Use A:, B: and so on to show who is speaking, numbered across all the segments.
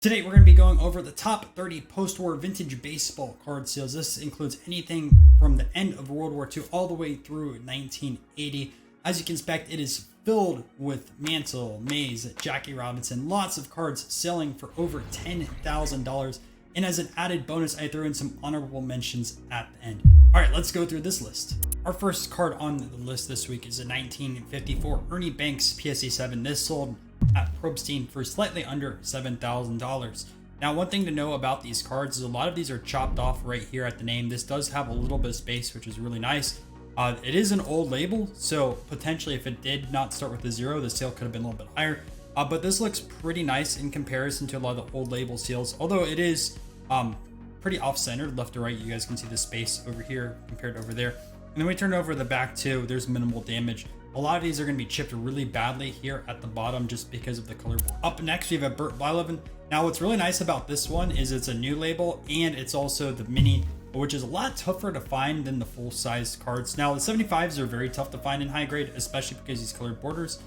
A: Today we're going to be going over the top 30 post-war vintage baseball card sales. This includes anything from the end of World War II all the way through 1980. As you can expect, it is filled with Mantle, Mays, Jackie Robinson, lots of cards selling for over $10,000. And as an added bonus, I threw in some honorable mentions at the end. All right, let's go through this list. Our first card on the list this week is a 1954 Ernie Banks PSA 7. This sold at Probstein for slightly under $7,000. Now, one thing to know about these cards is a lot of these are chopped off right here at the name. This does have a little bit of space, which is really nice. It is an old label, so potentially if it did not start with a 0, the sale could have been a little bit higher. But this looks pretty nice in comparison to a lot of the old label seals, although it is pretty off-centered left to right. You guys can see the space over here compared to over there. And then we turn over the back too, there's minimal damage. A lot of these are going to be chipped really badly here at the bottom just because of the color board. Up next, we have a Bert Blyleven. Now, what's really nice about this one is it's a new label and it's also the mini, which is a lot tougher to find than the full-size cards. Now, the 75s are very tough to find in high grade, especially because these colored borders.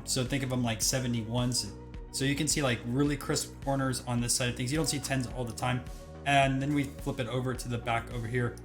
A: So think of them like 71s. So you can see like really crisp corners on this side of things. You don't see 10s all the time. And then we flip it over to the back over here.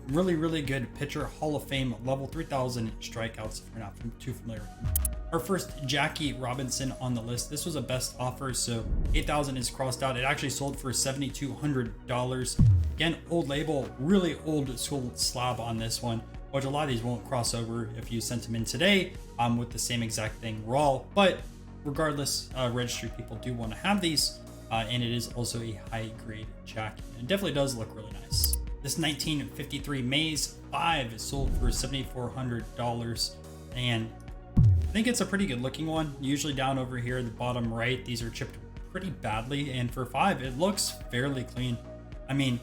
A: Really good pitcher, Hall of Fame, level 3,000 strikeouts if you're not too familiar with him. Our first Jackie Robinson on the list. This was a best offer, so 8,000 is crossed out. It actually sold for $7,200. Again, old label, really old school slab on this one, which a lot of these won't cross over if you sent them in today with the same exact thing raw. But regardless, registry people do want to have these, and it is also a high grade Jackie. It definitely does look really nice. This 1953 Mays 5 is sold for $7,400, and I think it's a pretty good looking one. Usually down over here at the bottom right, these are chipped pretty badly, and for 5, it looks fairly clean. I mean,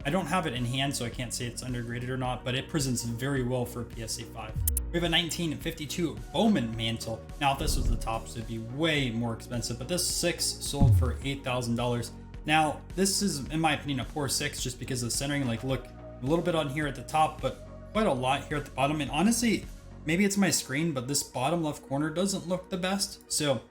A: I don't have it in hand, so I can't say it's undergraded or not, but it presents very well for a PSA 5. We have a 1952 Bowman Mantle. Now, if this was the top, so it'd be way more expensive, but this 6 sold for $8,000. Now, this is, in my opinion, a poor 6 just because of the centering. Like, look, a little bit on here at the top, but quite a lot here at the bottom. And honestly, maybe it's my screen, but this bottom left corner doesn't look the best. So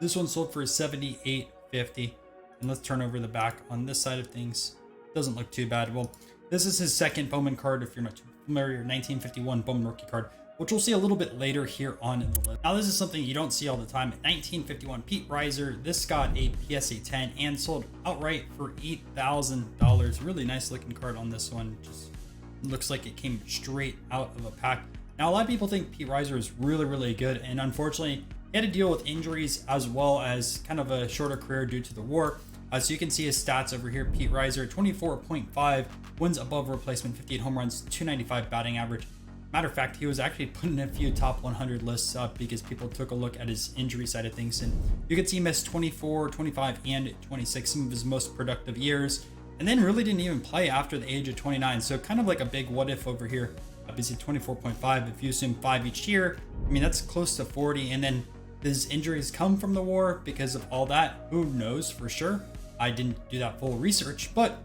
A: this one sold for $78.50. And let's turn over the back on this side of things. Doesn't look too bad. Well, this is his second Bowman card, if you're not too familiar, 1951 Bowman rookie card, which we'll see a little bit later here on in the list. Now, this is something you don't see all the time. 1951 Pete Reiser. This got a PSA 10 and sold outright for $8,000. Really nice looking card on this one. Just looks like it came straight out of a pack. Now, a lot of people think Pete Reiser is really good, and unfortunately, he had to deal with injuries as well as kind of a shorter career due to the war. So you can see his stats over here. Pete Reiser, 24.5 wins above replacement, 58 home runs, 295 batting average. Matter of fact, he was actually put in a few top 100 lists up because people took a look at his injury side of things. And you can see he missed 24, 25, and 26, some of his most productive years. And then really didn't even play after the age of 29. So kind of like a big what if over here. Obviously 24.5, if you assume 5 each year, I mean, that's close to 40. And then his injuries come from the war because of all that. Who knows for sure? I didn't do that full research, but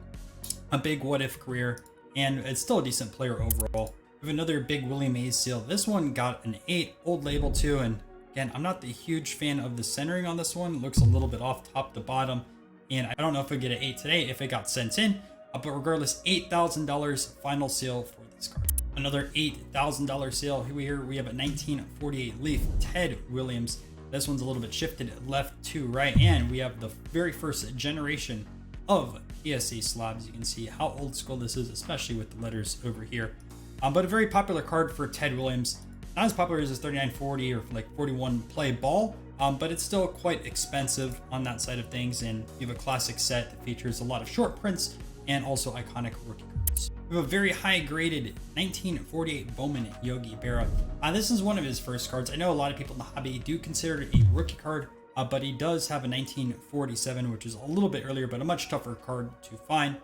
A: a big what if career. And it's still a decent player overall. We have another big Willie Mays seal. This one got an 8, old label too. And again, I'm not the huge fan of the centering on this one. It looks a little bit off top to bottom. And I don't know if we get an 8 today if it got sent in. But regardless, $8,000 final sale for this card. Another $8,000 sale. Here we have a 1948 Leaf Ted Williams. This one's a little bit shifted left to right. And we have the very first generation of PSA slabs. You can see how old school this is, especially with the letters over here. But a very popular card for Ted Williams. Not as popular as his 3940 or like 41 play ball, but it's still quite expensive on that side of things. And you have a classic set that features a lot of short prints and also iconic rookie cards. We have a very high graded 1948 Bowman Yogi Berra. This is one of his first cards. I know a lot of people in the hobby do consider it a rookie card, but he does have a 1947, which is a little bit earlier, but a much tougher card to find.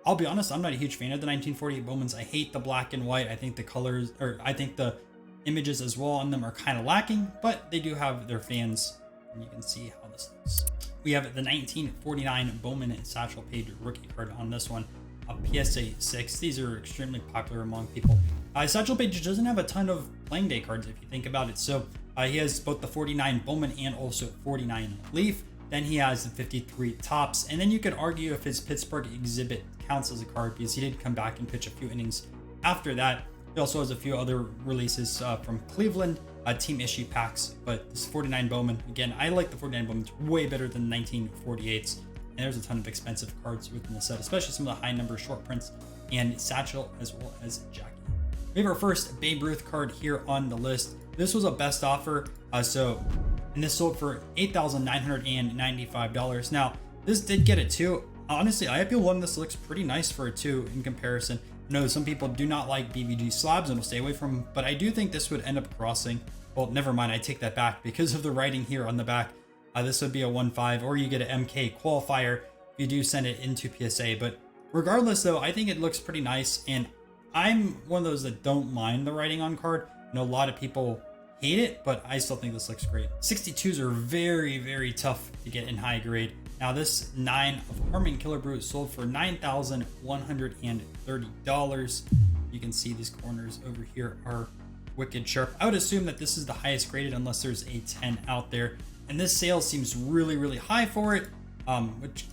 A: I'll be honest, I'm not a huge fan of the 1948 Bowmans. I hate the black and white. I think the colors, or I think the images as well on them are kind of lacking, but they do have their fans, and you can see how this looks. We have the 1949 Bowman and Satchel Paige rookie card on this one, a PSA 6. These are extremely popular among people. Satchel Paige doesn't have a ton of playing day cards if you think about it. So he has both the 49 Bowman and also 49 Leaf. Then he has the 53 tops. And then you could argue if his Pittsburgh exhibit counts as a card because he did come back and pitch a few innings after that. He also has a few other releases from Cleveland, team issue packs. But this 49 Bowman, again, I like the 49 Bowman. It's way better than 1948s. And there's a ton of expensive cards within the set, especially some of the high number short prints and Satchel as well as Jackie. We have our first Babe Ruth card here on the list. This was a best offer. And this sold for $8,995. Now, this did get a 2. Honestly, I feel one this looks pretty nice for a 2 in comparison. I know some people do not like BVG slabs and will stay away from them, but I do think this would end up crossing. Well, never mind, I take that back because of the writing here on the back. This would be a 1-5, or you get an MK qualifier if you do send it into PSA. But regardless, though, I think it looks pretty nice, and I'm one of those that don't mind the writing on card. I know a lot of people hate it, but I still think this looks great. 62s are very, very tough to get in high grade. Now this 9 of Harmon Killebrew sold for $9,130. You can see these corners over here are wicked sharp. I would assume that this is the highest graded unless there's a 10 out there. And this sale seems really, really high for it,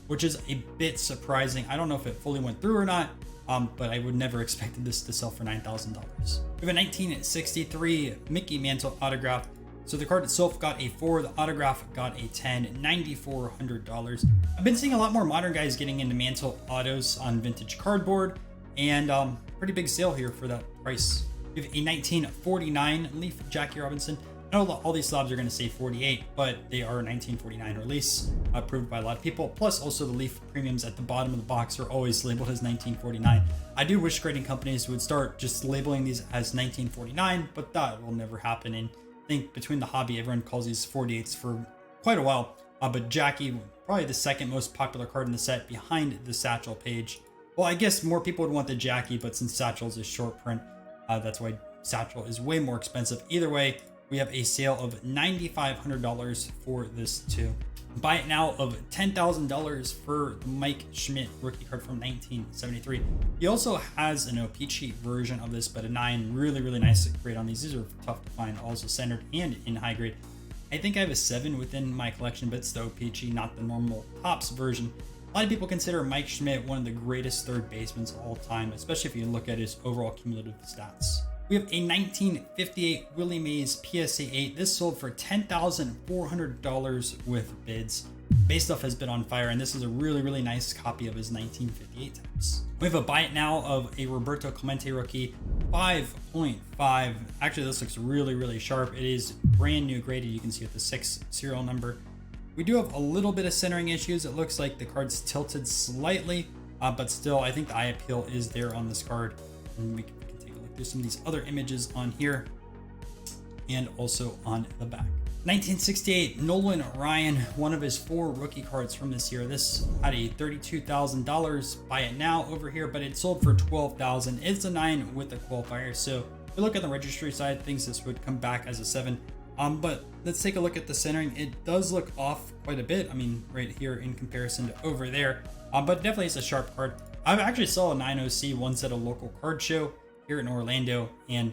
A: which is a bit surprising. I don't know if it fully went through or not. But I would never expected this to sell for $9,000. We have a 1963 Mickey Mantle autograph. So the card itself got a 4, the autograph got a 10, $9,400. I've been seeing a lot more modern guys getting into Mantle autos on vintage cardboard, and pretty big sale here for that price. We have a 1949 Leaf Jackie Robinson. I know all these slabs are going to say 48, but they are a 1949 release, approved by a lot of people. Plus, also the Leaf premiums at the bottom of the box are always labeled as 1949. I do wish grading companies would start just labeling these as 1949, but that will never happen. And I think between the hobby, everyone calls these 48s for quite a while. But Jackie, probably the second most popular card in the set behind the Satchel Paige. Well, I guess more people would want the Jackie, but since Satchel's a short print, that's why Satchel is way more expensive. Either way, we have a sale of $9,500 for this too. Buy it now of $10,000 for the Mike Schmidt rookie card from 1973. He also has an O-Pee-Chee version of this, but a 9, really, really nice grade on these. These are tough to find, also centered and in high grade. I think I have a 7 within my collection, but it's the O-Pee-Chee, not the normal Topps version. A lot of people consider Mike Schmidt one of the greatest third basemen of all time, especially if you look at his overall cumulative stats. We have a 1958 Willie Mays PSA 8. This sold for $10,400 with bids. Base stuff has been on fire, and this is a really, really nice copy of his 1958 types. We have a buy it now of a Roberto Clemente rookie, 5.5. Actually, this looks really, really sharp. It is brand new graded. You can see with the 6 serial number. We do have a little bit of centering issues. It looks like the card's tilted slightly, but still, I think the eye appeal is there on this card. And we can take a look. There's some of these other images on here and also on the back. 1968 Nolan Ryan, one of his 4 rookie cards from this year. This had a $32,000 buy it now over here, but it sold for $12,000. It's a 9 with a qualifier. So if you look at the registry side, things this would come back as a 7. But let's take a look at the centering. It does look off quite a bit. I mean, right here in comparison to over there. But definitely it's a sharp card. I actually saw a 9OC once at a local card show here in Orlando, and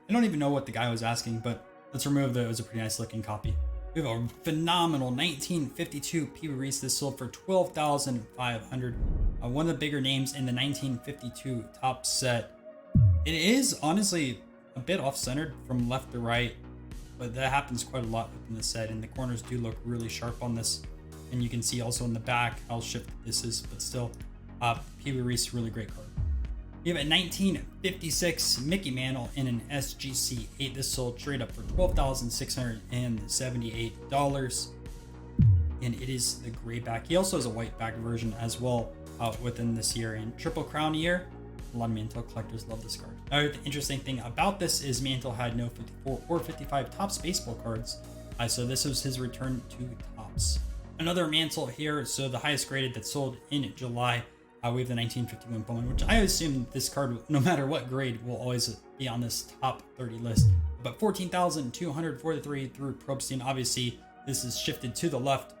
A: I don't even know what the guy was asking, but let's remove that. It was a pretty nice looking copy. We have a phenomenal 1952 Pee Wee Reese. This sold for $12,500. One of the bigger names in the 1952 top set. It is honestly a bit off-centered from left to right, but that happens quite a lot within the set, and the corners do look really sharp on this. And you can see also in the back how shifted this is, but still, Pee Wee Reese, really great card. We have a 1956 Mickey Mantle in an SGC 8. This sold straight up for $12,678. And it is the gray back. He also has a white back version as well within this year. And Triple Crown year, a lot of Mantle collectors love this card. Another interesting thing about this is Mantle had no 54 or 55 Topps baseball cards. So this was his return to Topps. Another Mantle here. So the highest graded that sold in July. We have the 1951 Bowman, which I assume this card, no matter what grade, will always be on this top 30 list. But 14,243 through Probstein. Obviously, this is shifted to the left,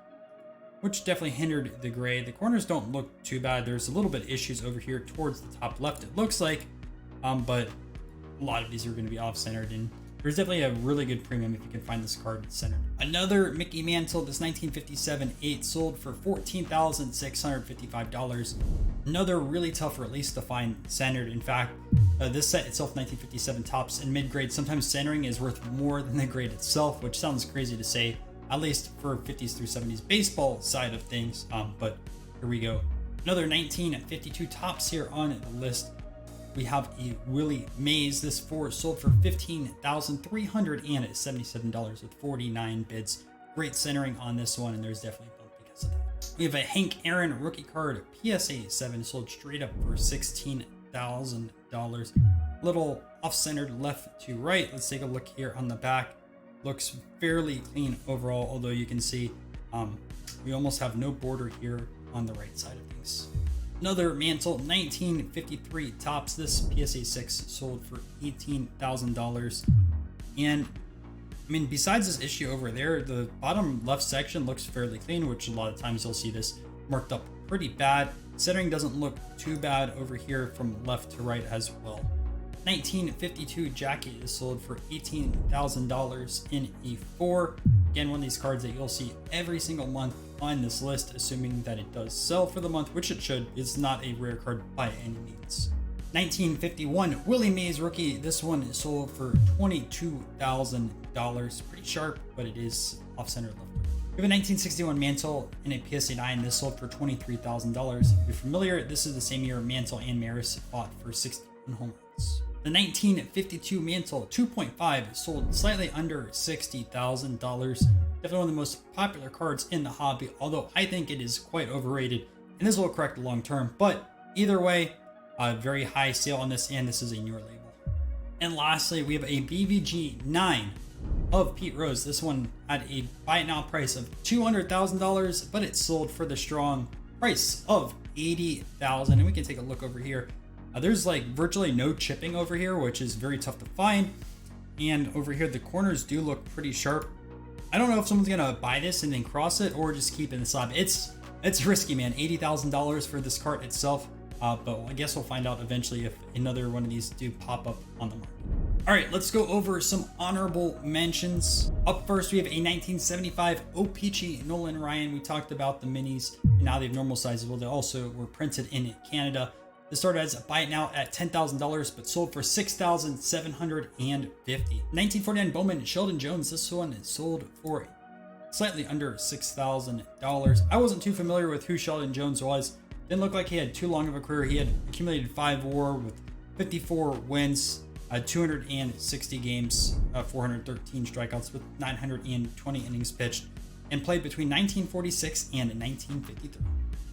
A: which definitely hindered the grade. The corners don't look too bad. There's a little bit of issues over here towards the top left, it looks like. But a lot of these are going to be off-centered. And there's definitely a really good premium if you can find this card centered. Another Mickey Mantle, this 1957 8 sold for $14,655. Another really tough release to find centered. In fact, this set itself, 1957 tops and mid-grade, sometimes centering is worth more than the grade itself, which sounds crazy to say, at least for 50s through 70s baseball side of things. But here we go. Another 1952 tops here on the list. We have a Willie Mays. This 4 sold for $15,377 with 49 bids. Great centering on this one, and there's definitely a bump because of that. We have a Hank Aaron rookie card, PSA 7, sold straight up for $16,000. Little off-centered left to right. Let's take a look here on the back. Looks fairly clean overall, although you can see we almost have no border here on the right side of things. Another Mantle 1953 tops. This PSA 6 sold for $18,000. And I mean, besides this issue over there, the bottom left section looks fairly clean, which a lot of times you'll see this marked up pretty bad. Centering doesn't look too bad over here from left to right as well. 1952 jacket is sold for $18,000 in a 4. Again, one of these cards that you'll see every single month on this list, assuming that it does sell for the month, which it should. It's not a rare card by any means. 1951 Willie Mays rookie. This one is sold for $22,000. Pretty sharp, but it is off-center left. We have a 1961 Mantle in a PSA 9. This sold for $23,000. If you're familiar, this is the same year Mantle and Maris fought for 61 home runs. The 1952 Mantle 2.5 sold slightly under $60,000. Definitely one of the most popular cards in the hobby, although I think it is quite overrated, and this will correct long term. But either way, a very high sale on this, and this is a newer label. And lastly, we have a BVG 9 of Pete Rose. This one had a buy it now price of $200,000, but it sold for the strong price of $80,000. And we can take a look over here. There's like virtually no chipping over here, which is very tough to find. And over here, the corners do look pretty sharp. I don't know if someone's gonna buy this and then cross it or just keep it in the slab. It's risky, man. $80,000 for this cart itself. But I guess we'll find out eventually if another one of these do pop up on the market. All right, let's go over some honorable mentions. Up first, we have a 1975 O-Pee-Chee Nolan Ryan. We talked about the minis and now they have normal sizes. Well, they also were printed in Canada. This started as a buy it now at $10,000, but sold for $6,750. 1949 Bowman Sheldon Jones. This one is sold for slightly under $6,000. I wasn't too familiar with who Sheldon Jones was. Didn't look like he had too long of a career. He had accumulated 5 WAR with 54 wins, 260 games, 413 strikeouts with 920 innings pitched, and played between 1946 and 1953.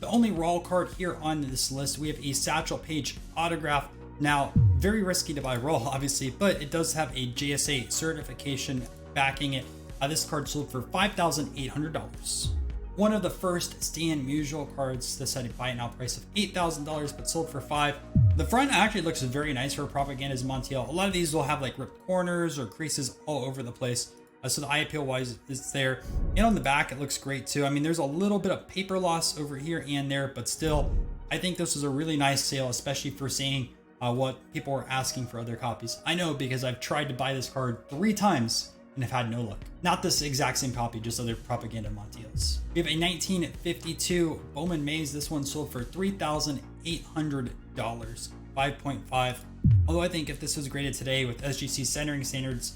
A: The only raw card here on this list, we have a Satchel Paige autograph. Now, very risky to buy raw, obviously, but it does have a JSA certification backing it. This card sold for $5,800. One of the first Stan Musial cards. This had a buy it now price of $8,000, but sold for $5,000. The front actually looks very nice for Propaganda's Montiel. A lot of these will have like ripped corners or creases all over the place. So the eye appeal wise is there. And on the back, it looks great too. I mean, there's a little bit of paper loss over here and there, but still, I think this was a really nice sale, especially for seeing what people were asking for other copies. I know because I've tried to buy this card 3 times and have had no luck. Not this exact same copy, just other Propaganda Montiels. We have a 1952 Bowman Mays. This one sold for $3,800, 5.5. Although I think if this was graded today with SGC centering standards,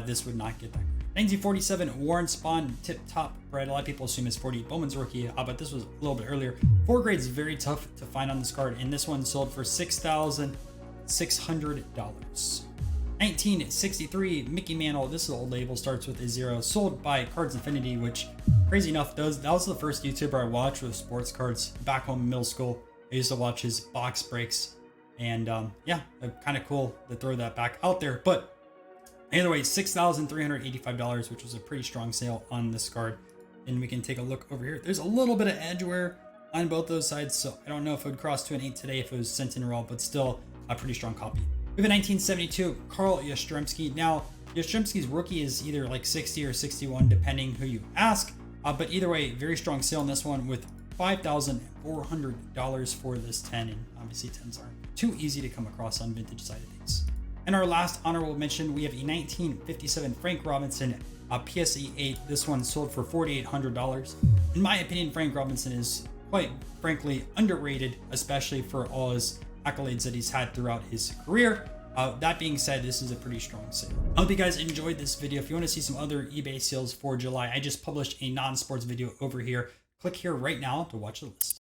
A: this would not get that grade. 1947 Warren Spahn Tip Top Bread. A lot of people assume it's 48 Bowman's rookie, but this was a little bit earlier. 4 grades very tough to find on this card, and this one sold for $6,600. 1963 Mickey Mantle. This old label starts with a 0. Sold by Cards Infinity, which crazy enough that was the first YouTuber I watched with sports cards back home in middle school. I used to watch his box breaks, and yeah, kind of cool to throw that back out there. But either way, $6,385, which was a pretty strong sale on this card. And we can take a look over here. There's a little bit of edge wear on both those sides, so I don't know if it would cross to an 8 today if it was sent in raw, but still a pretty strong copy. We have a 1972 Carl Yastrzemski. Now, Yastrzemski's rookie is either like 60 or 61, depending who you ask. But either way, very strong sale on this one with $5,400 for this 10. And obviously 10s aren't too easy to come across on vintage side of things. And our last honorable mention, we have a 1957 Frank Robinson PSE 8. This one sold for $4,800. In my opinion, Frank Robinson is quite frankly underrated, especially for all his accolades that he's had throughout his career. That being said, this is a pretty strong sale. I hope you guys enjoyed this video. If you want to see some other eBay sales for July, I just published a non-sports video over here. Click here right now to watch the list.